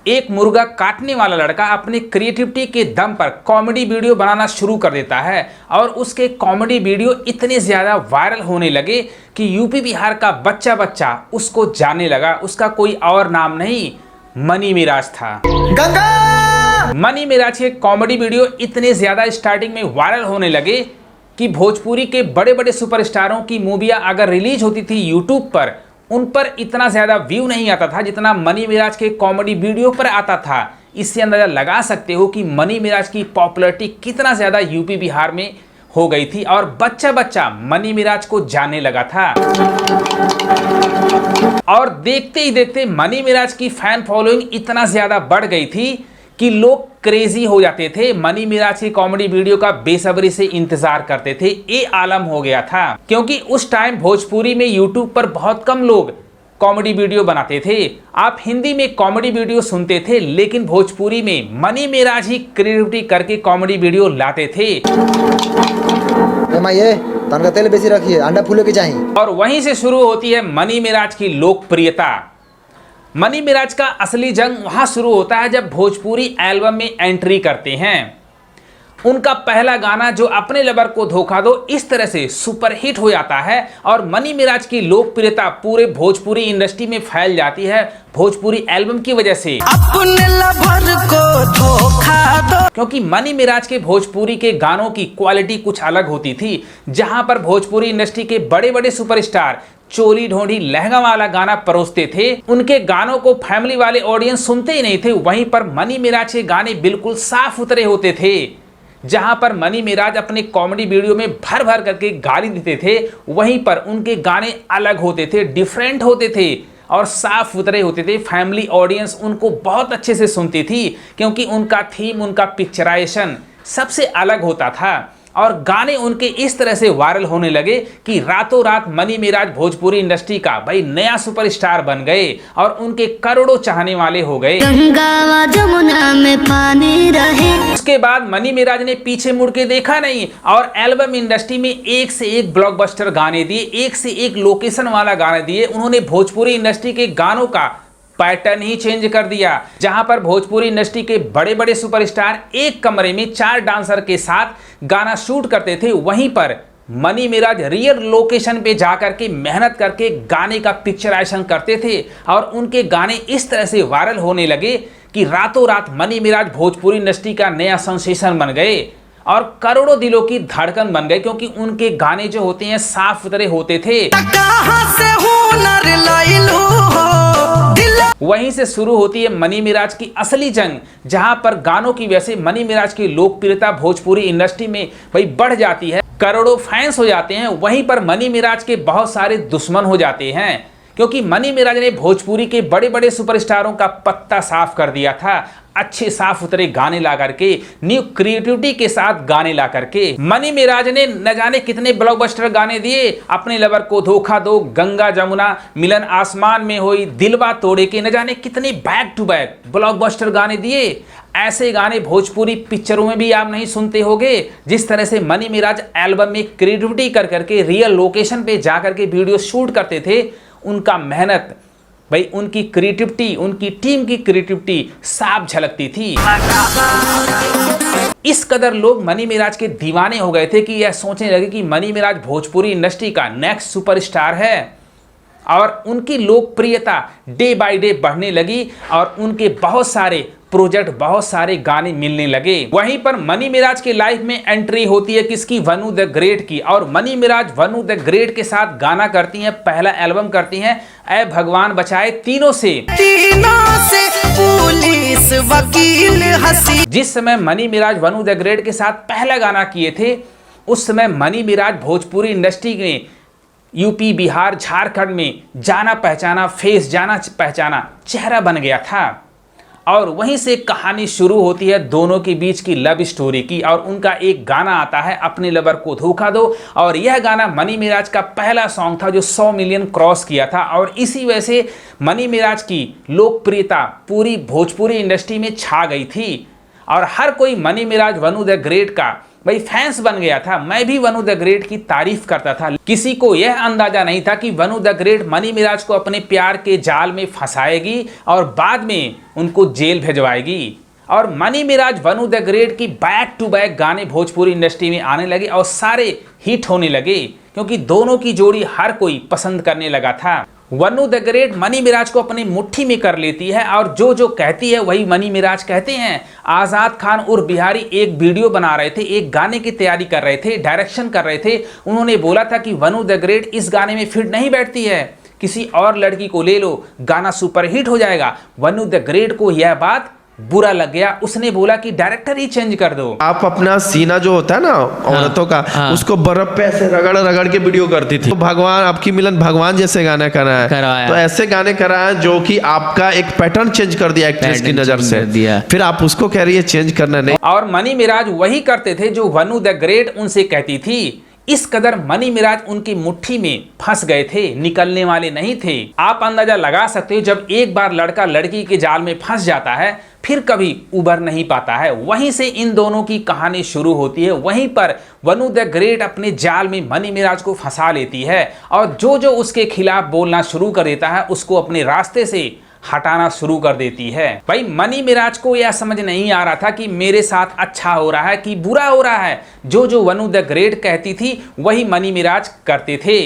एक मुर्गा काटने वाला लड़का अपनी क्रिएटिविटी के दम पर कॉमेडी वीडियो बनाना शुरू कर देता है और उसके कॉमेडी वीडियो इतने ज़्यादा वायरल होने लगे कि यूपी बिहार का बच्चा बच्चा उसको जानने लगा। उसका कोई और नाम नहीं, मनी मिराज था। मनी मिराज के कॉमेडी वीडियो इतने ज़्यादा स्टार्टिंग में वायरल होने लगे कि भोजपुरी के बड़े बड़े सुपरस्टारों की मूवियाँ अगर रिलीज होती थी यूट्यूब पर, उन पर इतना ज़्यादा व्यू नहीं आता था जितना मनी मिराज के कॉमेडी वीडियो पर आता था। इससे अंदाज़ा लगा सकते हो कि मनी मिराज की पॉपुलैरिटी कितना ज़्यादा यूपी बिहार में हो गई थी और बच्चा बच्चा मनी मिराज को जानने लगा था। और देखते ही देखते मनी मिराज की फैन फॉलोइंग इतना ज़्यादा बढ़ गई थी कि लोग क्रेजी हो जाते थे। मनी मिराज की कॉमेडी वीडियो का बेसब्री से इंतजार करते थे। ये आलम हो गया था क्योंकि उस टाइम भोजपुरी में यूट्यूब पर बहुत कम लोग कॉमेडी वीडियो बनाते थे। आप हिंदी में कॉमेडी वीडियो सुनते थे, लेकिन भोजपुरी में मनी मिराज ही क्रिएटिविटी करके कॉमेडी वीडियो लाते थे। तनका तेल बेसी रखिए, अंडा फूले के चाहिए। और वहीं से शुरू होती है मनी मिराज की लोकप्रियता। मनी मिराज का असली जंग वहां शुरू होता है जब भोजपुरी एल्बम में एंट्री करते हैं। उनका पहला गाना जो अपने लवर को धोखा दो इस तरह से सुपरहिट हो जाता है और मनी मिराज की लोकप्रियता पूरे भोजपुरी इंडस्ट्री में फैल जाती है भोजपुरी एल्बम की वजह से। अपने लवर को धोखा दो। क्योंकि मनी मिराज के भोजपुरी के गानों की क्वालिटी कुछ अलग होती थी। जहां पर भोजपुरी इंडस्ट्री के बड़े बड़े सुपरस्टार चोली ढोंढी लहंगा वाला गाना परोसते थे, उनके गानों को फैमिली वाले ऑडियंस सुनते ही नहीं थे। वहीं पर मनी मिराज के गाने बिल्कुल साफ सुथरे होते थे। जहां पर मनी मिराज अपने कॉमेडी वीडियो में भर भर करके गाली देते थे, वहीं पर उनके गाने अलग होते थे, डिफरेंट होते थे और साफ सुथरे होते थे। फैमिली ऑडियंस उनको बहुत अच्छे से सुनती थी क्योंकि उनका थीम, उनका पिक्चराइजेशन सबसे अलग होता था। और गाने उनके इस तरह से वायरल होने लगे कि रातों रात मनी मिराज भोजपुरी इंडस्ट्री का भाई नया सुपरस्टार बन गए और उनके करोड़ों चाहने वाले हो गए। गंगा जमुना में पानी रहे। उसके बाद मनी मिराज ने पीछे मुड़ के देखा नहीं और एल्बम इंडस्ट्री में एक से एक ब्लॉकबस्टर गाने दिए, एक से एक लोकेशन वाला गाने दिए। उन्होंने भोजपुरी इंडस्ट्री के गानों का पैटर्न ही चेंज कर दिया। जहां पर भोजपुरी इंडस्ट्री के बड़े बड़े सुपरस्टार एक कमरे में 4 डांसर के साथ गाना शूट करते थे, वहीं पर मनी मिराज रियल लोकेशन पे जाकर के मेहनत करके गाने का पिक्चराइजेशन करते थे और उनके गाने इस तरह से वायरल होने लगे कि रातों रात मनी मिराज भोजपुरी इंडस्ट्री का नया सेंसेशन बन गए और करोड़ों दिलों की धड़कन बन गए क्योंकि उनके गाने जो होते हैं साफ सुथरे होते थे। वहीं से शुरू होती है मनी मिराज की असली जंग, जहां पर गानों की वजह से मनी मिराज की लोकप्रियता भोजपुरी इंडस्ट्री में भाई बढ़ जाती है, करोड़ों फैंस हो जाते हैं। वहीं पर मनी मिराज के बहुत सारे दुश्मन हो जाते हैं क्योंकि मनी मिराज ने भोजपुरी के बड़े बड़े सुपरस्टारों का पत्ता साफ कर दिया था। अच्छे साफ सुथरे गाने ला करके, न्यू क्रिएटिविटी के साथ गाने ला करके मनी मिराज ने न जाने कितने ब्लॉकबस्टर गाने दिए। अपने लवर को धोखा दो, गंगा जमुना, मिलन आसमान में होई, दिलवा तोड़े के, न जाने कितने बैक टू बैक ब्लॉकबस्टर गाने दिए। ऐसे गाने भोजपुरी पिक्चरों में भी आप नहीं सुनते होंगे। जिस तरह से मनी मिराज एल्बम में क्रिएटिविटी कर करके रियल लोकेशन पे जा करके वीडियो शूट करते थे, उनका मेहनत भाई, उनकी क्रिएटिविटी, उनकी टीम की क्रिएटिविटी साफ झलकती थी। इस कदर लोग मनी मिराज के दीवाने हो गए थे कि यह सोचने लगे कि मनी मिराज भोजपुरी इंडस्ट्री का नेक्स्ट सुपरस्टार है और उनकी लोकप्रियता डे बाय डे बढ़ने लगी और उनके बहुत सारे प्रोजेक्ट, बहुत सारे गाने मिलने लगे। वहीं पर मनी मिराज के लाइफ में एंट्री होती है किसकी? वनु द ग्रेट की। और मनी मिराज वनु द ग्रेट के साथ गाना करती हैं, पहला एल्बम करती हैं ऐ भगवान बचाए तीनों से पुलिस वकील हंसी। जिस समय मनी मिराज वनु द ग्रेट के साथ पहला गाना किए थे, उस समय मनी मिराज भोजपुरी इंडस्ट्री में यूपी, बिहार, झारखंड में जाना पहचाना फेस, जाना पहचाना चेहरा बन गया था। और वहीं से कहानी शुरू होती है दोनों के बीच की लव स्टोरी की। और उनका एक गाना आता है अपने लवर को धोखा दो, और यह गाना मनी मिराज का पहला सॉन्ग था जो 100 मिलियन क्रॉस किया था। और इसी वजह से मनी मिराज की लोकप्रियता पूरी भोजपुरी इंडस्ट्री में छा गई थी और हर कोई मनी मिराज वनु द ग्रेट का भाई फैंस बन गया था। मैं भी वनु द ग्रेट की तारीफ करता था। किसी को यह अंदाजा नहीं था कि वनु द ग्रेट मनी मिराज को अपने प्यार के जाल में फंसाएगी और बाद में उनको जेल भिजवाएगी। और मनी मिराज वनु द ग्रेट की बैक टू बैक गाने भोजपुरी इंडस्ट्री में आने लगे और सारे हिट होने लगे, क्योंकि दोनों की जोड़ी हर कोई पसंद करने लगा था। वनु द ग्रेट मनी मिराज को अपनी मुट्ठी में कर लेती है और जो जो कहती है वही मनी मिराज कहते हैं। आज़ाद खान उर्फ बिहारी एक वीडियो बना रहे थे, एक गाने की तैयारी कर रहे थे, डायरेक्शन कर रहे थे। उन्होंने बोला था कि वनु द ग्रेट इस गाने में फिट नहीं बैठती है, किसी और लड़की को ले लो, गाना सुपर हिट हो जाएगा। वनु द ग्रेट को यह बात बुरा लग गया। उसने बोला कि डायरेक्टर ही चेंज कर दो। आप अपना सीना जो होता है ना औरतों का, उसको बर्फ पे ऐसे रगड़ रगड़ के वीडियो करती थी। तो भगवान आपकी मिलन भगवान जैसे गाना कराया, तो ऐसे गाने कराया जो कि आपका एक पैटर्न चेंज कर दिया एक्ट्रेस की नजर से दिया। फिर आप उसको कह रही है चेंज करना नहीं। और मनी मिराज वही करते थे जो वनु द ग्रेट उनसे कहती थी। इस कदर मनी मिराज उनकी मुट्ठी में फंस गए थे, निकलने वाले नहीं थे। आप अंदाजा लगा सकते हो, जब एक बार लड़का लड़की के जाल में फंस जाता है फिर कभी उबर नहीं पाता है। वहीं से इन दोनों की कहानी शुरू होती है। वहीं पर वनु द ग्रेट अपने जाल में मनी मिराज को फंसा लेती है और जो जो उसके खिलाफ बोलना शुरू कर देता है उसको अपने रास्ते से हटाना शुरू कर देती है। भाई मनी मिराज को यह समझ नहीं आ रहा था कि मेरे साथ अच्छा हो रहा है कि बुरा हो रहा है। जो जो वनु द ग्रेट कहती थी वही मनी मिराज करते थे।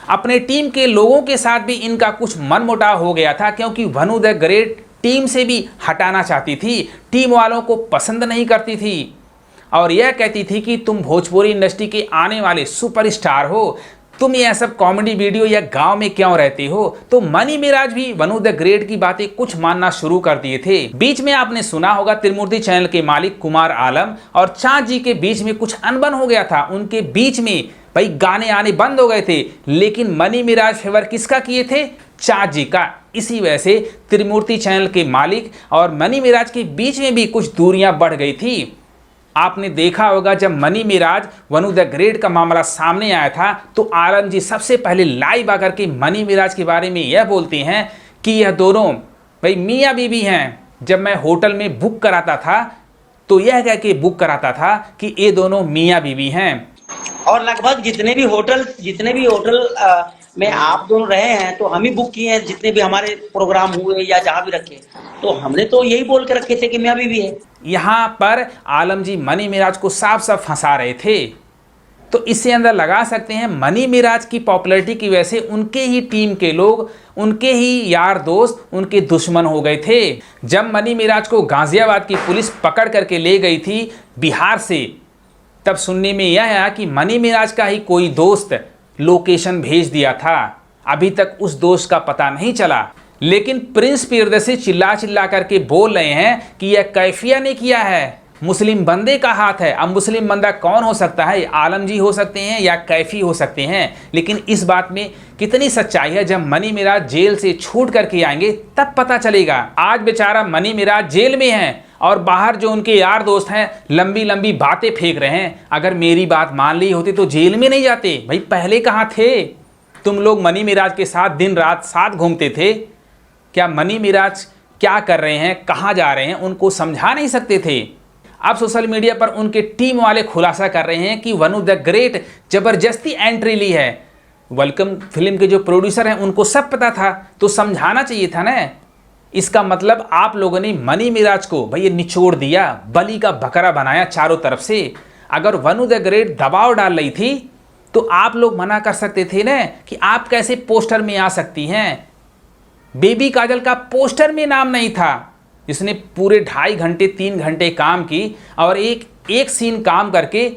अपने टीम के लोगों के साथ भी इनका कुछ मनमुटाव हो गया था, क्योंकि वनु द ग्रेट टीम से भी हटाना चाहती थी, टीम वालों को पसंद नहीं करती थी और यह कहती थी कि तुम भोजपुरी इंडस्ट्री के आने वाले सुपरस्टार हो, तुम ये सब कॉमेडी वीडियो या गांव में क्यों रहते हो। तो मनी मिराज भी वनु द ग्रेट की बातें कुछ मानना शुरू कर दिए थे। बीच में आपने सुना होगा त्रिमूर्ति चैनल के मालिक कुमार आलम और चाँद जी के बीच में कुछ अनबन हो गया था। उनके बीच में भाई गाने आने बंद हो गए थे, लेकिन मनी मिराज फेवर किसका किए थे? चाँद जी का। इसी वजह से त्रिमूर्ति चैनल के मालिक और मनी मिराज के बीच में भी कुछ दूरियां बढ़ गई थी। आपने देखा होगा जब मनी मिराज वनु द ग्रेट का मामला सामने आया था तो आलम जी सबसे पहले लाइव आकर के मनी मिराज के बारे में यह बोलते हैं कि यह दोनों भाई मियाँ बीवी हैं। जब मैं होटल में बुक कराता था तो यह कह के बुक कराता था कि ये दोनों मियाँ बीवी हैं। और लगभग जितने भी होटल में आप दोनों रहे हैं तो हम ही बुक किए हैं, जितने भी हमारे प्रोग्राम हुए या जहाँ भी रखे, तो हमने तो यही बोल के रखे थे कि मियाँ बीवी है। यहाँ पर आलम जी मनी मिराज को साफ साफ फंसा रहे थे। तो इससे अंदर लगा सकते हैं मनी मिराज की पॉपुलैरिटी की वजह से उनके ही टीम के लोग, उनके ही यार दोस्त उनके दुश्मन हो गए थे। जब मनी मिराज को गाजियाबाद की पुलिस पकड़ करके ले गई थी बिहार से, तब सुनने में यह आया कि मनी मिराज का ही कोई दोस्त लोकेशन भेज दिया था। अभी तक उस दोस्त का पता नहीं चला, लेकिन प्रिंस प्रियदर्शी चिल्ला चिल्ला करके बोल रहे हैं कि यह कैफिया ने किया है, मुस्लिम बंदे का हाथ है। अब मुस्लिम बंदा कौन हो सकता है? आलम जी हो सकते हैं या कैफी हो सकते हैं, लेकिन इस बात में कितनी सच्चाई है जब मनी मिराज जेल से छूट करके आएंगे तब पता चलेगा। आज बेचारा मनी मिराज जेल में है और बाहर जो उनके यार दोस्त हैं लंबी लंबी बातें फेंक रहे हैं। अगर मेरी बात मान ली होती तो जेल में नहीं जाते। भाई पहले कहाँ थे तुम लोग? मनी मिराज के साथ दिन रात साथ घूमते थे। क्या मनी मिराज क्या कर रहे हैं, कहाँ जा रहे हैं, उनको समझा नहीं सकते थे? अब सोशल मीडिया पर उनके टीम वाले खुलासा कर रहे हैं कि वनु द ग्रेट जबरदस्ती एंट्री ली है। वेलकम फिल्म के जो प्रोड्यूसर हैं उनको सब पता था, तो समझाना चाहिए था ना। इसका मतलब आप लोगों ने मनी मिराज को भाई ये निचोड़ दिया, बलि का बकरा बनाया चारों तरफ से। अगर वनु द ग्रेट दबाव डाल रही थी तो आप लोग मना कर सकते थे ना कि आप कैसे पोस्टर में आ सकती हैं। बेबी काजल का पोस्टर में नाम नहीं था, जिसने पूरे 2.5 घंटे 3 घंटे काम की और एक सीन काम करके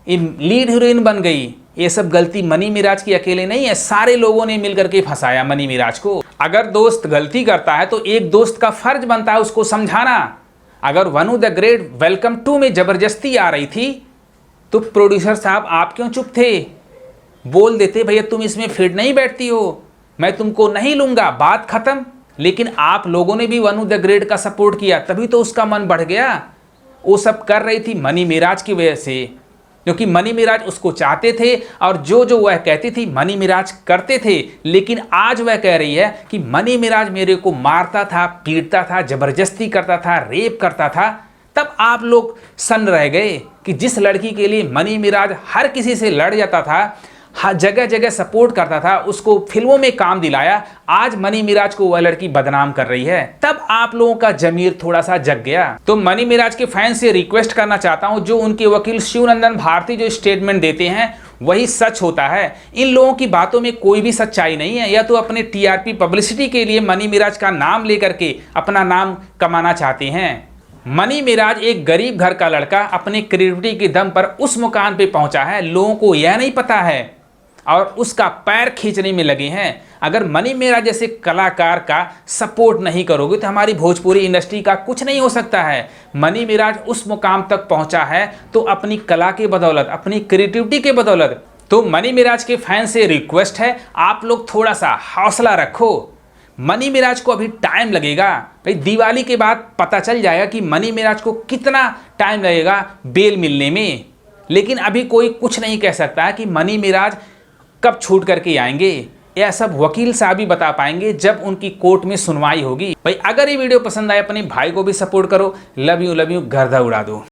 लीड हीरोइन बन गई। ये सब गलती मनी मिराज की अकेले नहीं है, सारे लोगों ने मिलकर के फंसाया मनी मिराज को। अगर दोस्त गलती करता है तो एक दोस्त का फर्ज बनता है उसको समझाना। अगर वनु द ग्रेट वेलकम 2 में जबरदस्ती आ रही थी तो प्रोड्यूसर साहब आप क्यों चुप थे? बोल देते भैया तुम इसमें फिट नहीं बैठती हो, मैं तुमको नहीं लूंगा, बात खत्म। लेकिन आप लोगों ने भी वनु द ग्रेट का सपोर्ट किया, तभी तो उसका मन बढ़ गया। वो सब कर रही थी मनी मिराज की वजह से, क्योंकि मनी मिराज उसको चाहते थे और जो जो वह कहती थी मनी मिराज करते थे। लेकिन आज वह कह रही है कि मनी मिराज मेरे को मारता था, पीटता था, जबरदस्ती करता था, रेप करता था, तब आप लोग सन्न रह गए कि जिस लड़की के लिए मनी मिराज हर किसी से लड़ जाता था, हर जगह जगह सपोर्ट करता था, उसको फिल्मों में काम दिलाया, आज मनी मिराज को वह लड़की बदनाम कर रही है। तब आप लोगों का जमीर थोड़ा सा जग गया। तो मनी मिराज के फैंस से रिक्वेस्ट करना चाहता हूं, जो उनके वकील शिवनंदन भारती जो स्टेटमेंट देते हैं वही सच होता है। इन लोगों की बातों में कोई भी सच्चाई नहीं है। या तो अपने टीआरपी पब्लिसिटी के लिए मनी मिराज का नाम लेकर के अपना नाम कमाना चाहते हैं। मनी मिराज एक गरीब घर का लड़का अपने क्रिएटिविटी के दम पर उस मुकाम पे पहुंचा है, लोगों को यह नहीं पता है और उसका पैर खींचने में लगे हैं। अगर मनी मिराज जैसे कलाकार का सपोर्ट नहीं करोगे तो हमारी भोजपुरी इंडस्ट्री का कुछ नहीं हो सकता है। मनी मिराज उस मुकाम तक पहुंचा है तो अपनी कला के बदौलत, अपनी क्रिएटिविटी के बदौलत। तो मनी मिराज के फैन से रिक्वेस्ट है, आप लोग थोड़ा सा हौसला रखो। मनी मिराज को अभी टाइम लगेगा भाई, दिवाली के बाद पता चल जाएगा कि मनी मिराज को कितना टाइम लगेगा बेल मिलने में। लेकिन अभी कोई कुछ नहीं कह सकता है कि मनी मिराज कब छूट करके आएंगे। यह सब वकील साहब ही बता पाएंगे जब उनकी कोर्ट में सुनवाई होगी। भाई अगर ये वीडियो पसंद आए अपने भाई को भी सपोर्ट करो। लव यू गर्दा उड़ा दो।